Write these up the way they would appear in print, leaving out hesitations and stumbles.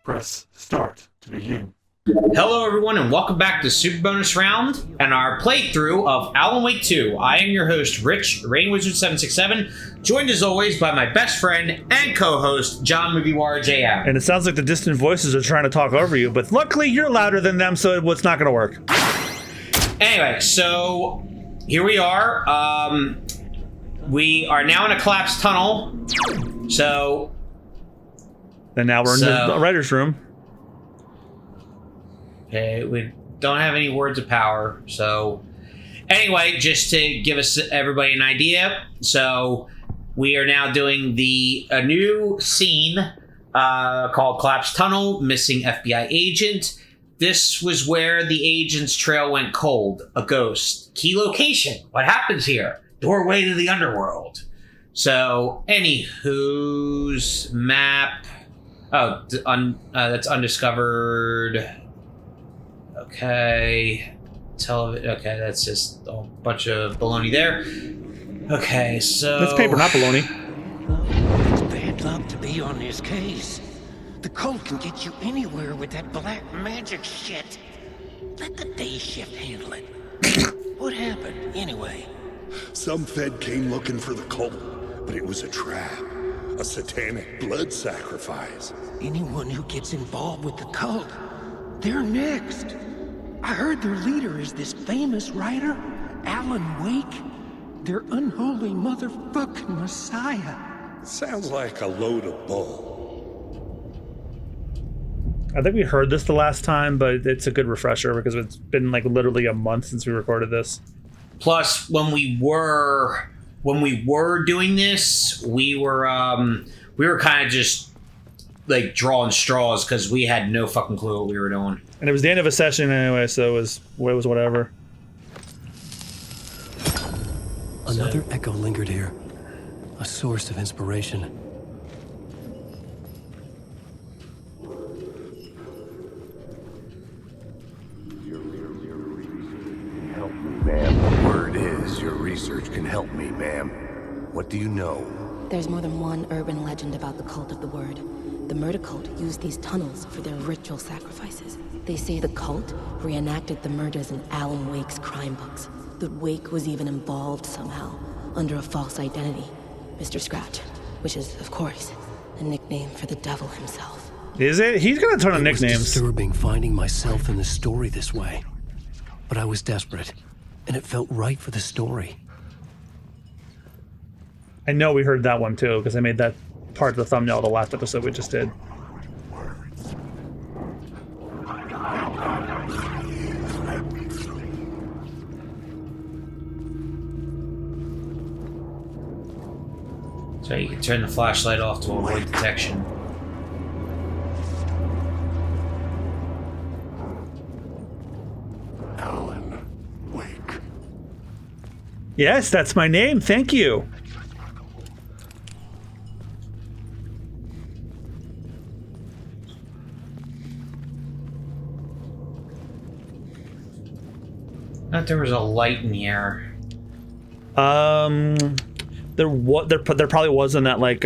Press start to begin. Hello everyone and welcome back to Super Bonus Round and our playthrough of Alan Wake 2. I am your host, Rich, RainWizard767, joined as always by my best friend and co-host, John Moviewarer JM. And it sounds like the distant voices are trying to talk over you, but luckily you're louder than them, so it's not going to work. Anyway, so here we are. We are now in a collapsed tunnel. And now we're in the writer's room. Okay, we don't have any words of power. So anyway, just to give everybody an idea, so we are now doing a new scene called Collapsed Tunnel, Missing FBI Agent. This was where the agent's trail went cold. A ghost. Key location. What happens here? Doorway to the underworld. So, anywho's map. Oh, that's undiscovered. Okay. Okay, that's just a bunch of baloney there. Okay, so... That's paper, not baloney. It's bad luck to be on this case. The cult can get you anywhere with that black magic shit. Let the day shift handle it. What happened, anyway? Some Fed came looking for the cult, but it was a trap. A satanic blood sacrifice. Anyone who gets involved with the cult, they're next. I heard their leader is this famous writer, Alan Wake. Their unholy motherfucking messiah. Sounds like a load of bull. I think we heard this the last time, but it's a good refresher because it's been like literally a month since we recorded this. Plus, when we were doing this, we were kind of just like drawing straws because we had no fucking clue what we were doing. And it was the end of a session anyway, so it was whatever. Another echo lingered here, a source of inspiration. Help me, ma'am. The word is your research can help me, ma'am. What do you know? There's more than one urban legend about the cult of the word. The murder cult used these tunnels for their ritual sacrifices. They say the cult reenacted the murders in Alan Wake's crime books. That Wake was even involved somehow, under a false identity. Mr. Scratch, which is, of course, a nickname for the devil himself. Is it? He's got a ton of It was nicknames. disturbing finding myself in the story this way. But I was desperate, and it felt right for the story. I know we heard that one too, because I made that part of the thumbnail of the last episode we just did. So you can turn the flashlight off to avoid detection. Alan Wake. Yes, that's my name. Thank you. I thought there was a light in the air. There probably wasn't that like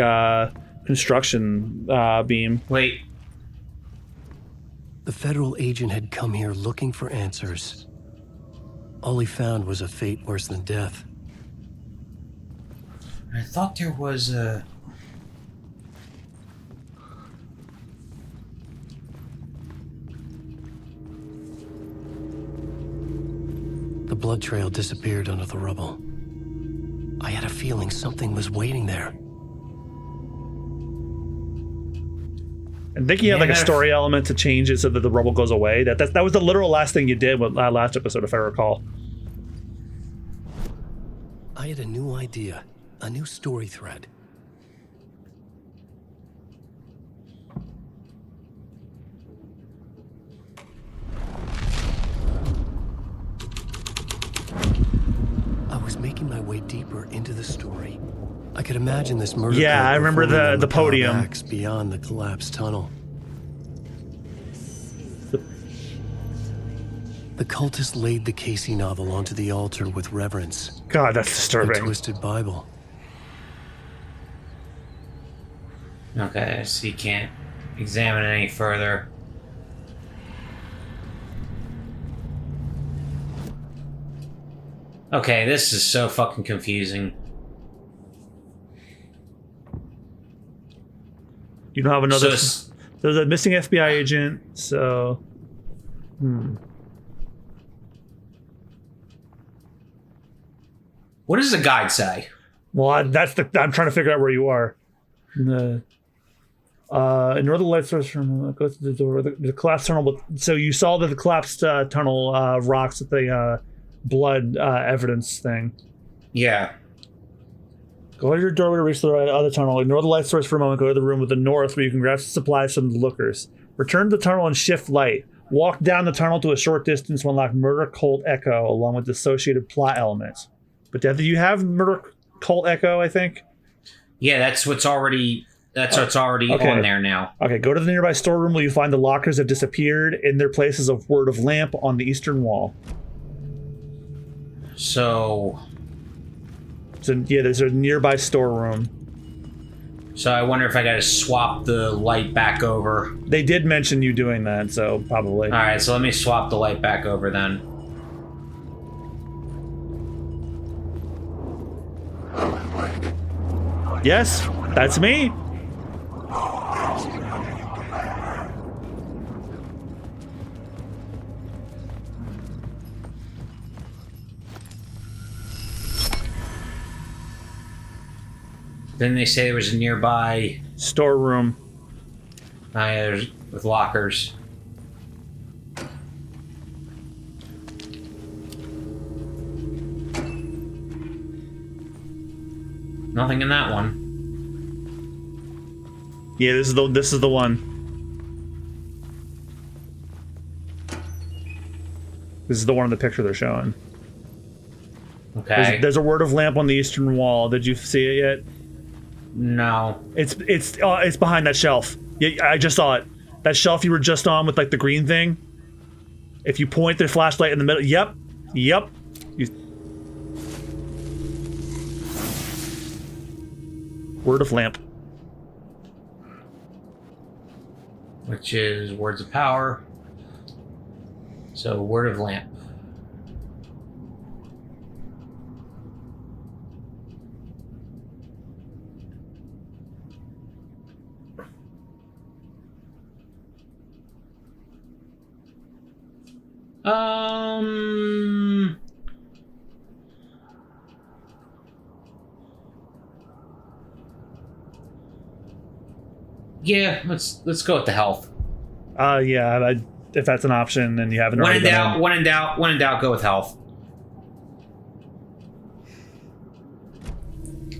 construction beam. Wait. The federal agent had come here looking for answers. All he found was a fate worse than death. I thought there was a... The blood trail disappeared under the rubble. I had a feeling something was waiting there. I think you had like a story element to change it so that the rubble goes away. That was the literal last thing you did with last episode, if I recall. I had a new idea, a new story thread. I was making my way deeper into the story. I could imagine this murder. Yeah, I remember the podium beyond the collapsed tunnel. The cultist laid the Casey novel onto the altar with reverence. God, that's disturbing. A twisted Bible. Okay, so you can't examine it any further. Okay, this is so fucking confusing. You don't have another. So There's a missing FBI agent, so. what does the guide say? Well, I'm trying to figure out where you are. Ignore the light source from go to the door. The collapsed tunnel. So you saw that the collapsed tunnel rocks with the blood evidence thing. Yeah. Go to your doorway to reach the other tunnel. Ignore the light source for a moment. Go to the room with the north where you can grab some supplies from the lookers. Return to the tunnel and shift light. Walk down the tunnel to a short distance to unlock Murder Cult Echo along with associated plot elements. But do you have Murder Cult Echo, I think? Yeah, that's what's already on there now. Okay, go to the nearby storeroom where you find the lockers have disappeared. In their place is a word of lamp on the eastern wall. So yeah, there's a nearby storeroom. So I wonder if I gotta swap the light back over. They did mention you doing that, so probably. Alright, so let me swap the light back over then. Yes, that's me. Didn't they say there was a nearby storeroom? With lockers. Nothing in that one. Yeah, this is the one. This is the one in the picture they're showing. Okay. There's a word of lamp on the eastern wall. Did you see it yet? No. It's behind that shelf. Yeah, I just saw it. That shelf you were just on with like the green thing. If you point the flashlight in the middle, yep. Word of lamp. Which is words of power. So word of lamp. Yeah, let's go with the health. Yeah, if that's an option and you haven't When already in done doubt, when in doubt, go with health.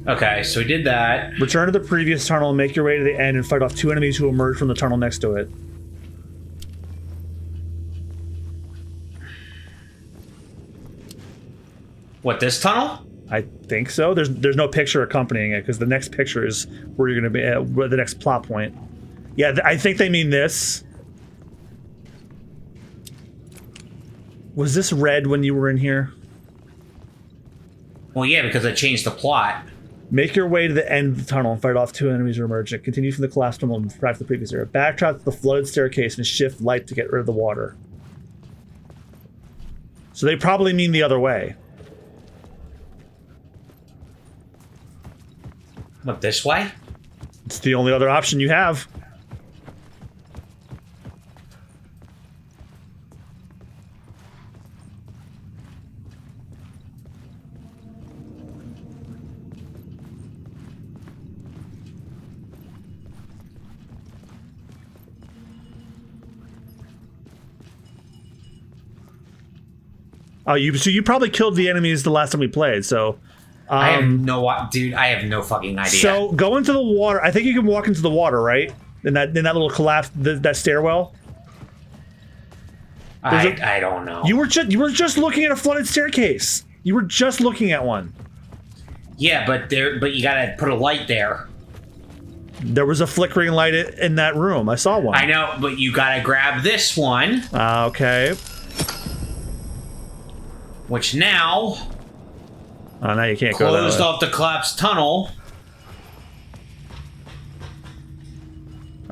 Okay, so we did that. Return to the previous tunnel and make your way to the end and fight off 2 enemies who emerge from the tunnel next to it. What, this tunnel? I think so. There's no picture accompanying it because the next picture is where you're going to be at, where the next plot point. Yeah, I think they mean this. Was this red when you were in here? Well, yeah, because I changed the plot. Make your way to the end of the tunnel and fight off 2 enemies who emerge. Continue from the collapsed tunnel and drive to the previous area. Backtrack to the flooded staircase and shift light to get rid of the water. So they probably mean the other way. What, this way? It's the only other option you have. Oh, so you probably killed the enemies the last time we played, so... I have I have no fucking idea. So go into the water. I think you can walk into the water, right? In that little collapse, that stairwell. I don't know. You were just looking at a flooded staircase. You were just looking at one. Yeah, but you gotta put a light there. There was a flickering light in that room. I saw one. I know, but you gotta grab this one. Okay. Which now... Oh, now you can't go that way. Closed off the collapsed tunnel.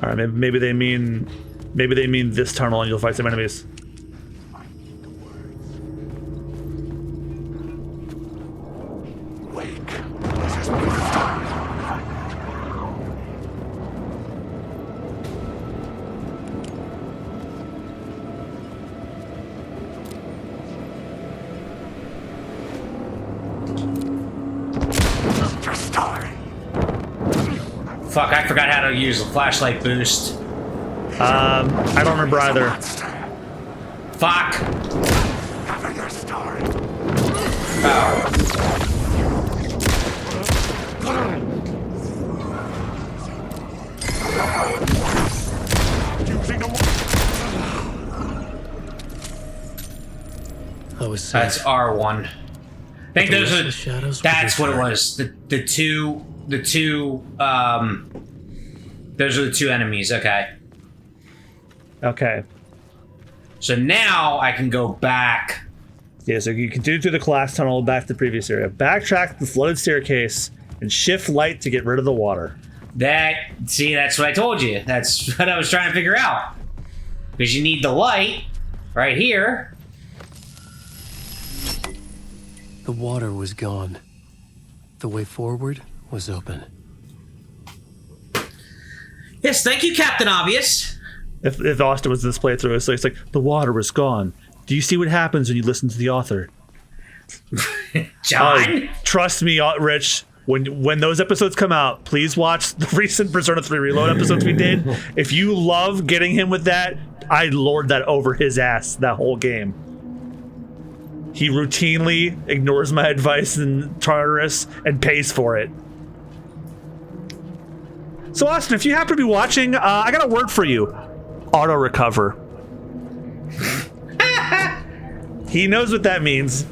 All right, maybe they mean this tunnel, and you'll fight some enemies. Wake. This is time. Just die. Fuck, I forgot how to use the flashlight boost. I don't remember either. Fuck. Having a start. Oh. Using a I was safe. That's R1. I think The those rest are. of the shadows were That's what it different. was. The two. Those are the two enemies. Okay. Okay. So now I can go back. Yeah, so you continue through the collapsed tunnel back to the previous area. Backtrack the flooded staircase and shift light to get rid of the water. That's what I told you. That's what I was trying to figure out. Because you need the light right here. The water was gone. The way forward was open. Yes, thank you, Captain Obvious. If Austin was this playthrough, it's like the water was gone. Do you see what happens when you listen to the author? John? Trust me, Rich. When those episodes come out, please watch the recent Persona 3 Reload episodes we did. If you love getting him with that, I lord that over his ass that whole game. He routinely ignores my advice in Tartarus and pays for it. So Austin, if you happen to be watching, I got a word for you. Auto recover. He knows what that means.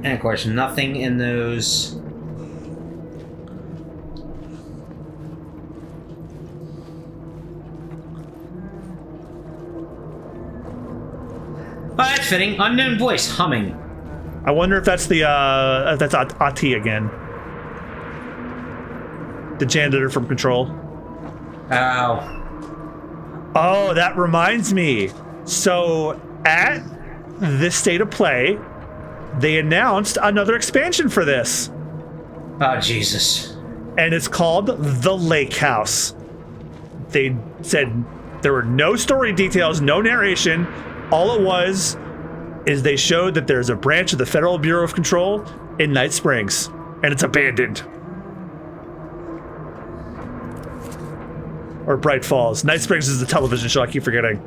And of course, nothing in those. Oh, that's fitting. Unknown voice humming. I wonder if that's that's Ati again. The janitor from Control. Oh. Oh, that reminds me. So at this state of play, they announced another expansion for this. Oh, Jesus. And it's called The Lake House. They said there were no story details, no narration. All it was is they showed that there's a branch of the Federal Bureau of Control in Night Springs, and it's abandoned. Or Bright Falls. Night Springs is the television show, I keep forgetting.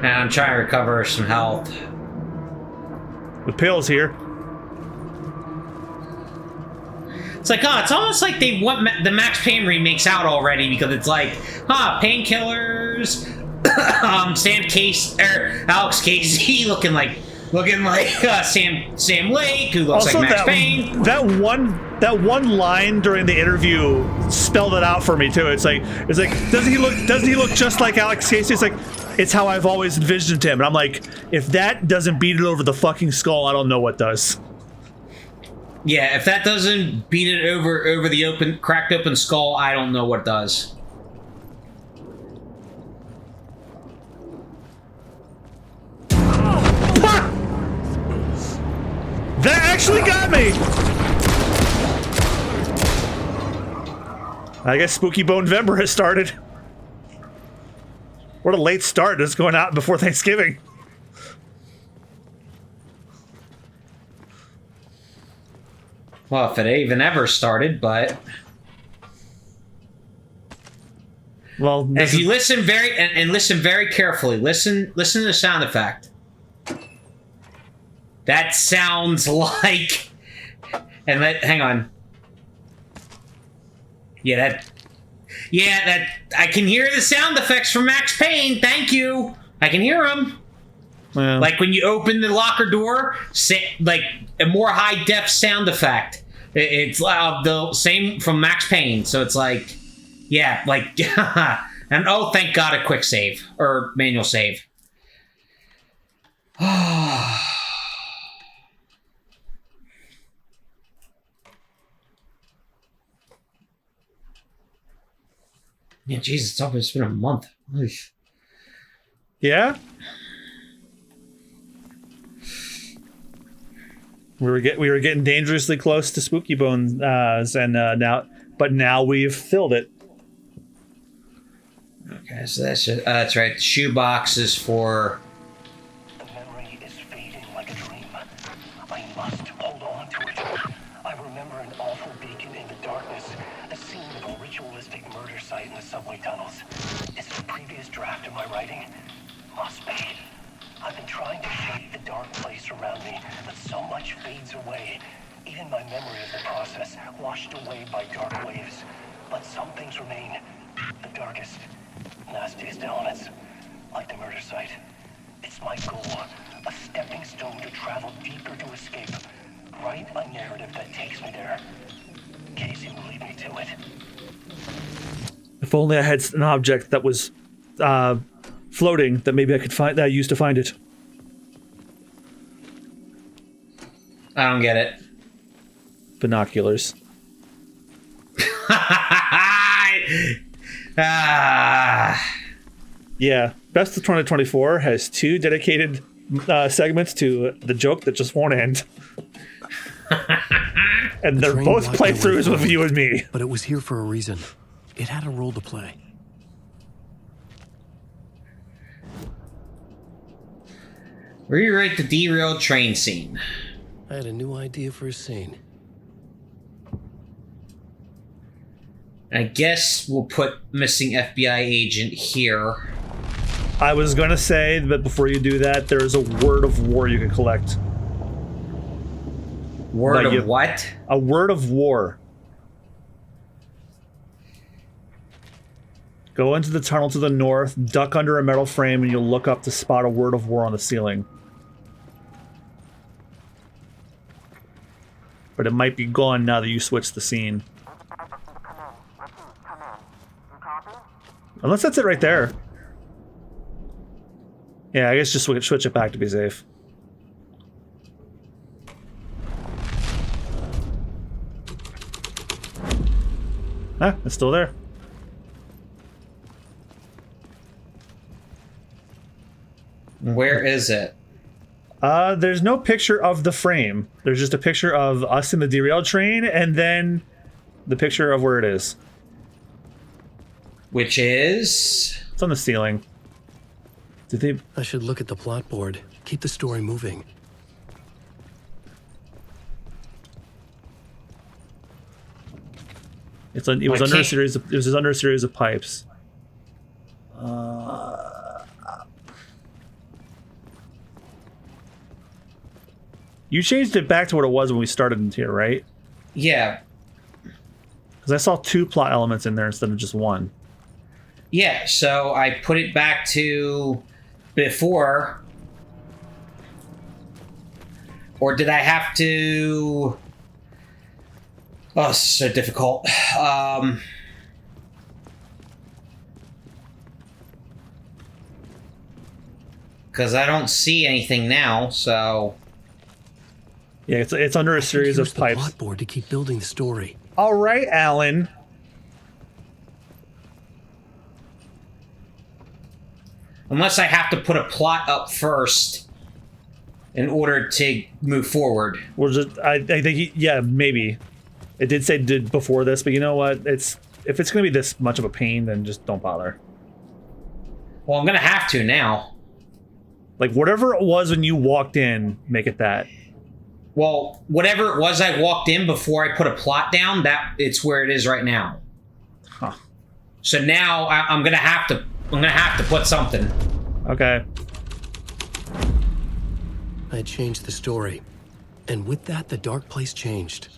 Now I'm trying to recover some health. With pills here. It's like, it's almost like they want the Max Payne remakes out already because it's like, painkillers, Alex Casey looking like Sam Lake, who looks Also, like Max Payne. That one line during the interview spelled it out for me too. It's like, doesn't he look just like Alex Casey? It's like, it's how I've always envisioned him. And I'm like, if that doesn't beat it over the fucking skull, I don't know what does. Yeah, if that doesn't beat it over the cracked open skull, I don't know what does. That actually got me! I guess Spooky Bone November has started. What a late start. It's going out before Thanksgiving. Well, if it even ever started, but... Well, if you listen listen very carefully, listen to the sound effect. That sounds like... hang on. Yeah, I can hear the sound effects from Max Payne. Thank you. I can hear them. Well, Like when you open the locker door, like a more high def sound effect. It's the same from Max Payne. So it's like, yeah, like, and oh, thank God, a quick save or manual save. Yeah, Jesus, it's almost been a month. Oof. Yeah? We were getting dangerously close to Spooky Bones, and now we've filled it. Okay, so that's right. The shoebox is for. The memory is fading like a dream. I must hold on to it. I remember an awful beacon in the darkness, a scene of a ritualistic murder site in the subway tunnels. Is it a previous draft of my writing? Must be. I've been trying to shape the dark place around me, but so much fades away. Even my memory of the process, washed away by dark waves. But some things remain. The darkest, nastiest elements, like the murder site. It's my goal, a stepping stone to travel deeper to escape. Write a narrative that takes me there. Casey will lead me to it. If only I had an object that was floating that maybe I could find that I used to find it. I don't get it. Binoculars. Yeah, Best of 2024 has 2 dedicated segments to the joke that just won't end. And they're both playthroughs with you and me. But it was here for a reason. It had a role to play. Rewrite the derailed train scene. I had a new idea for a scene. I guess we'll put missing FBI agent here. I was going to say that before you do that, there is a word of war you can collect. Word of what? A word of war. Go into the tunnel to the north, duck under a metal frame, and you'll look up to spot a word of war on the ceiling. But it might be gone now that you switch the scene. Unless that's it right there. Yeah, I guess just switch it back to be safe. Ah, it's still there. Where is it? There's no picture of the frame. There's just a picture of us in the derailed train, and then the picture of where it is. Which is? It's on the ceiling. Did they? I should look at the plot board. Keep the story moving. It was under a series. It was under a series of pipes. You changed it back to what it was when we started in here, right? Yeah. Because I saw 2 plot elements in there instead of just 1. Yeah, so I put it back to before. Or did I have to... Oh, it's so difficult. Because I don't see anything now, so... Yeah, it's under a series of pipes. The plot board to keep building the story. All right, Alan. Unless I have to put a plot up first in order to move forward. We'll just, I think, yeah, maybe. It did say did before this, but you know what? If it's going to be this much of a pain, then just don't bother. Well, I'm going to have to now. Like, whatever it was when you walked in, make it that. Well, whatever it was I walked in before I put a plot down, it's where it is right now. Huh. So now I'm going to have to put something. Okay. I changed the story. And with that, the dark place changed.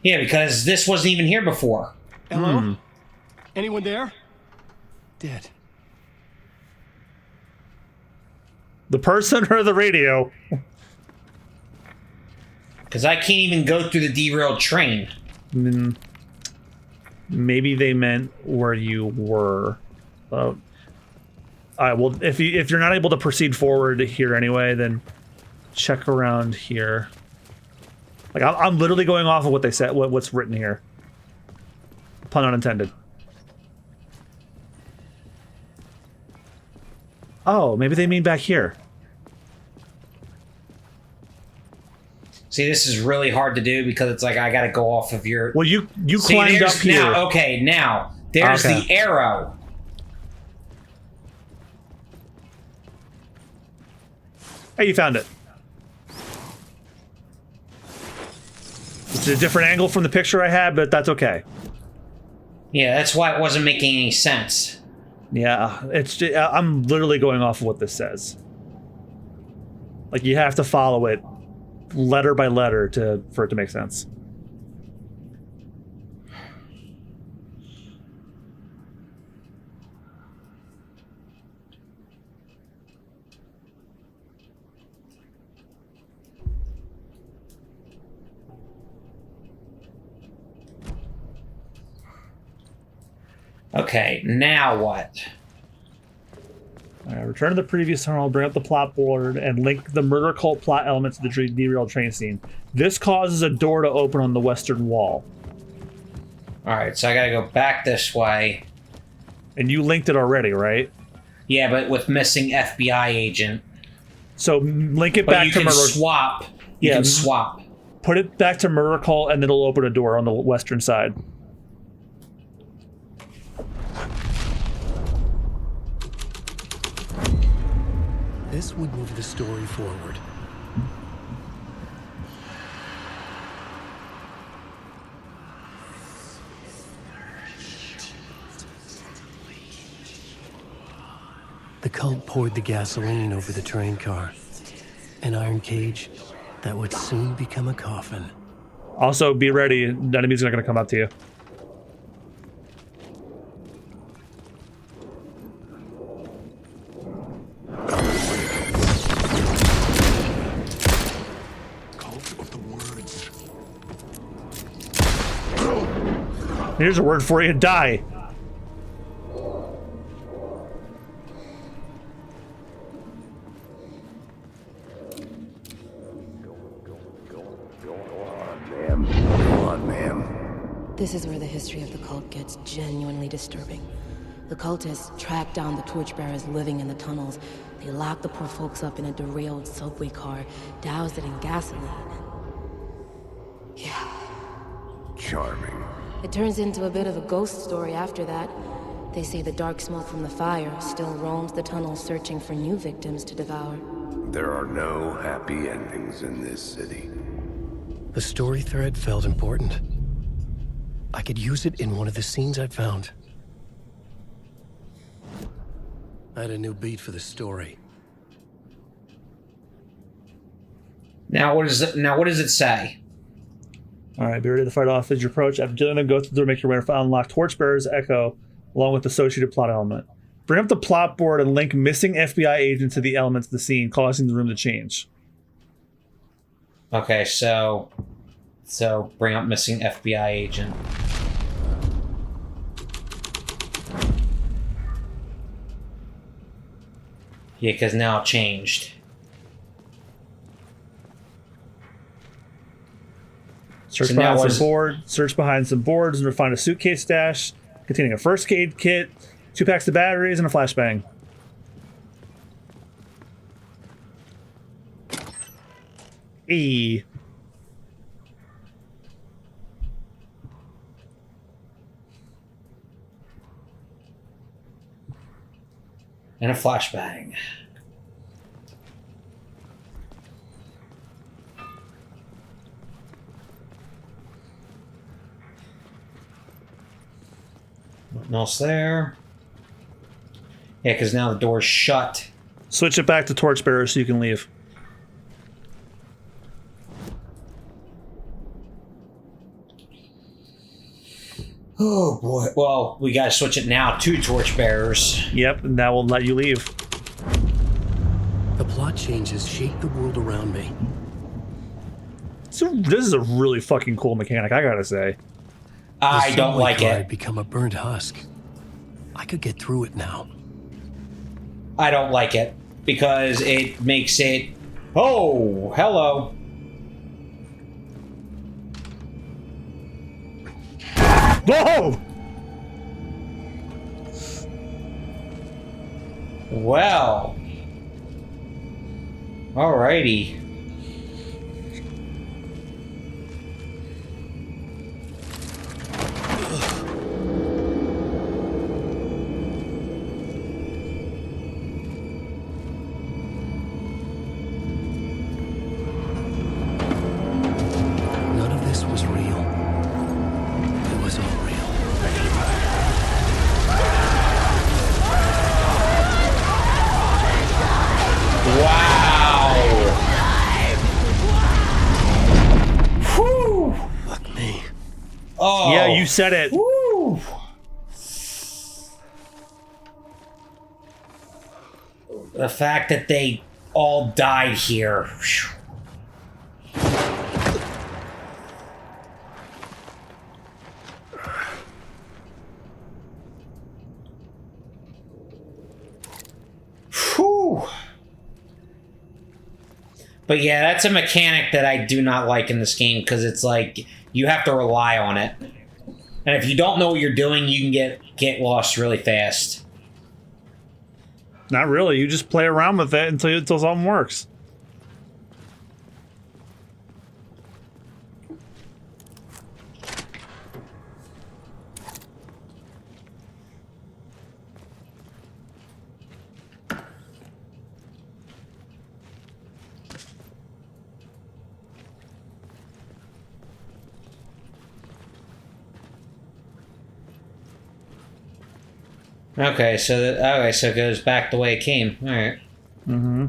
Yeah, because this wasn't even here before. Hello? Anyone there? Dead. The person or the radio? Because I can't even go through the derailed train. Maybe they meant where you were. All right. Well, if you're not able to proceed forward here anyway, then check around here. Like I'm literally going off of what they said, what's written here. Pun unintended. Oh, maybe they mean back here. See, this is really hard to do because it's like I got to go off of your. Well, you climbed up here. Now, okay, now there's the arrow. Hey, you found it. It's a different angle from the picture I had, but that's okay. Yeah, that's why it wasn't making any sense. Yeah, I'm literally going off of what this says. Like, you have to follow it letter by letter for it to make sense. Okay, now what? Return to the previous tunnel, bring up the plot board, and link the murder cult plot elements to the derailed train scene. This causes a door to open on the western wall. Alright, so I gotta go back this way. And you linked it already, right? Yeah, but with missing FBI agent. So link it back to murder. Swap. You can swap. Put it back to murder cult, and it'll open a door on the western side. This would move the story forward. The cult poured the gasoline over the train car. An iron cage that would soon become a coffin. Also, be ready. The enemy's not going to come up to you. Here's a word for you, die. Go on, ma'am. This is where the history of the cult gets genuinely disturbing. The cultists tracked down the torchbearers living in the tunnels. They locked the poor folks up in a derailed subway car, doused it in gasoline. Yeah. Charming. It turns into a bit of a ghost story after that. They say the dark smoke from the fire still roams the tunnels searching for new victims to devour. There are no happy endings in this city. The story thread felt important. I could use it in one of the scenes I found. I had a new beat for the story. Now what does it say? All right, be ready to fight off as you approach. After dealing with them, go through the door, make your way to unlock Torchbearer's Echo, along with the associated plot element. Bring up the plot board and link missing FBI agents to the elements of the scene, causing the room to change. Okay, so bring up missing FBI agent. Yeah, because now it changed. Search behind some boards and find a suitcase stash containing a first aid kit, 2 packs of batteries, and a flashbang. E. And a flashbang. Nothing else there. Yeah, because now the door's shut. Switch it back to Torchbearer so you can leave. Oh boy. Well, we gotta switch it now to Torchbearers. Yep, and that will let you leave. The plot changes shape the world around me. So this is a really fucking cool mechanic, I gotta say. I don't like it. Become a burnt husk. I could get through it now. I don't like it because it makes it. Oh, hello. Whoa! Well. Alrighty. None of this was real. It was all real. Wow. Whew. Fuck me. Oh. Yeah, you said it. Woo. The fact that they all died here. Whew. Whew. But yeah, that's a mechanic that I do not like in this game because it's like you have to rely on it. And if you don't know what you're doing, you can get lost really fast. Not really. You just play around with it until something works. Okay, so it goes back the way it came. All right. Mm-hmm.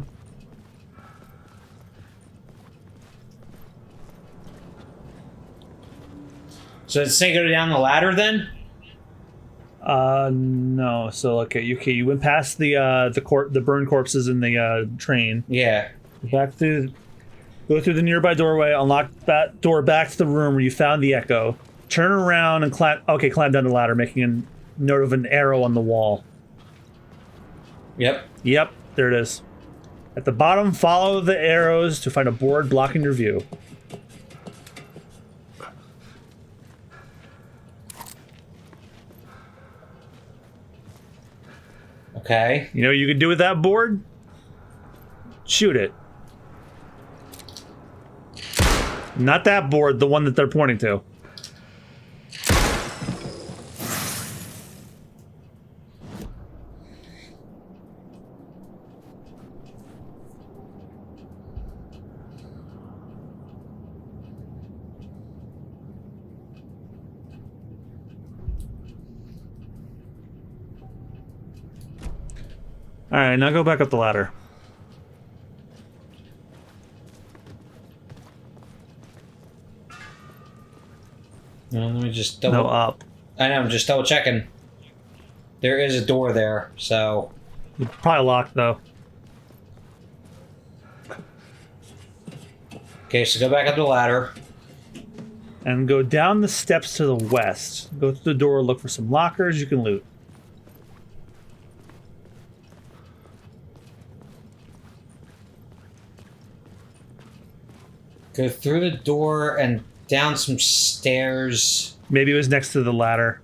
So did Snake go down the ladder then? No. So okay, you went past the burned corpses in the train. Yeah. Go through the nearby doorway, unlock that door back to the room where you found the echo. Turn around and climb down the ladder, making a note of an arrow on the wall. Yep. Yep, there it is. At the bottom, follow the arrows to find a board blocking your view. Okay. You know what you could do with that board? Shoot it. Not that board, the one that they're pointing to. Alright, now go back up the ladder. Let me just double. No, up. I know. I'm just double checking. There is a door there, so. It's probably locked, though. Okay, so go back up the ladder. And go down the steps to the west. Go to the door, look for some lockers you can loot. Go through the door and down some stairs. Maybe it was next to the ladder.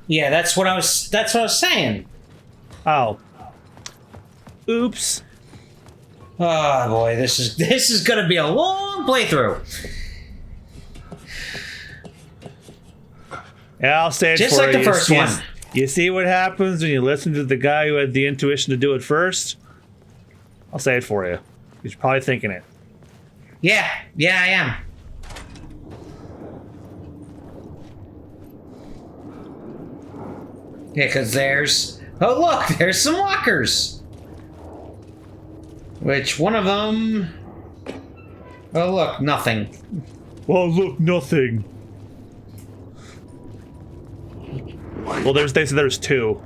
Yeah, that's what I was saying. Oh. Oops. Oh boy, this is gonna be a long playthrough. Yeah, I'll say it Just for like you. the first one. You see what happens when you listen to the guy who had the intuition to do it first? I'll say it for you. He's probably thinking it. Yeah, I am. Yeah, because there's... Oh, look, there's some lockers. Which, one of them... Oh, look, nothing. Oh, look, nothing. Well, they said there's two.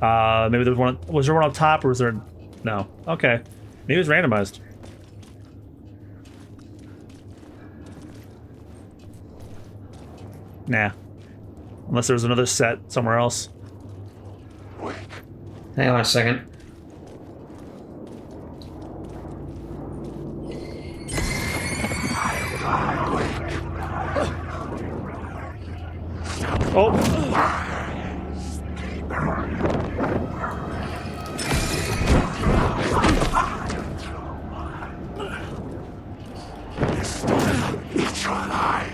Maybe there's one... Was there one on top, or was there... No. Okay. Maybe it was randomized. Nah. Unless there was another set somewhere else. Hang on a second. Oh! It's alive.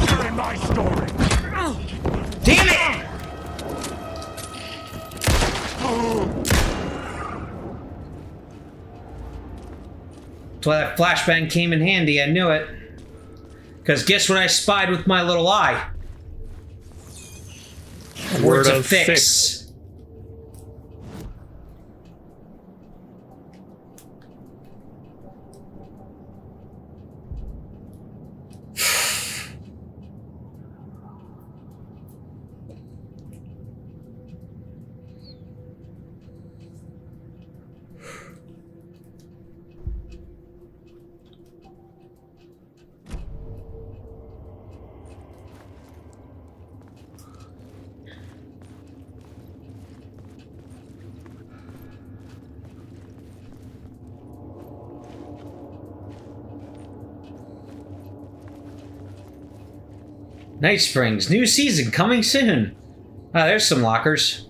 Hearing my story. Damn it! That's why that flashbang came in handy. I knew it. Because guess what I spied with my little eye? Words of fix. Night Springs, new season coming soon. Ah, there's some lockers.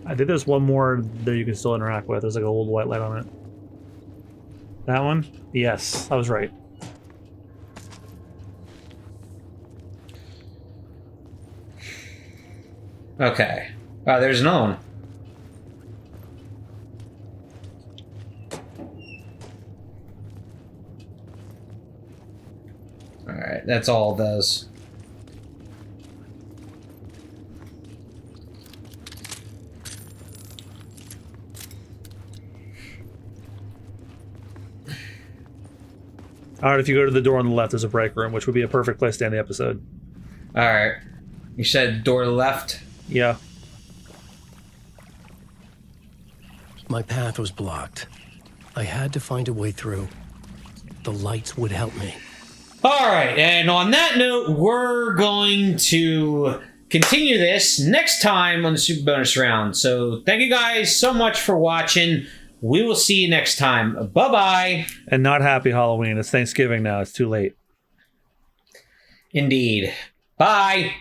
I think there's one more that you can still interact with. There's like a little white light on it. That one? Yes, I was right. Okay. Ah, there's another one. Alright, that's all of those. Alright, if you go to the door on the left, there's a break room, which would be a perfect place to end the episode. Alright. You said door left? Yeah. My path was blocked. I had to find a way through. The lights would help me. Alright, and on that note, we're going to continue this next time on the Super Bonus Round. So thank you guys so much for watching. We will see you next time. Bye-bye. And not happy Halloween. It's Thanksgiving now. It's too late. Indeed. Bye.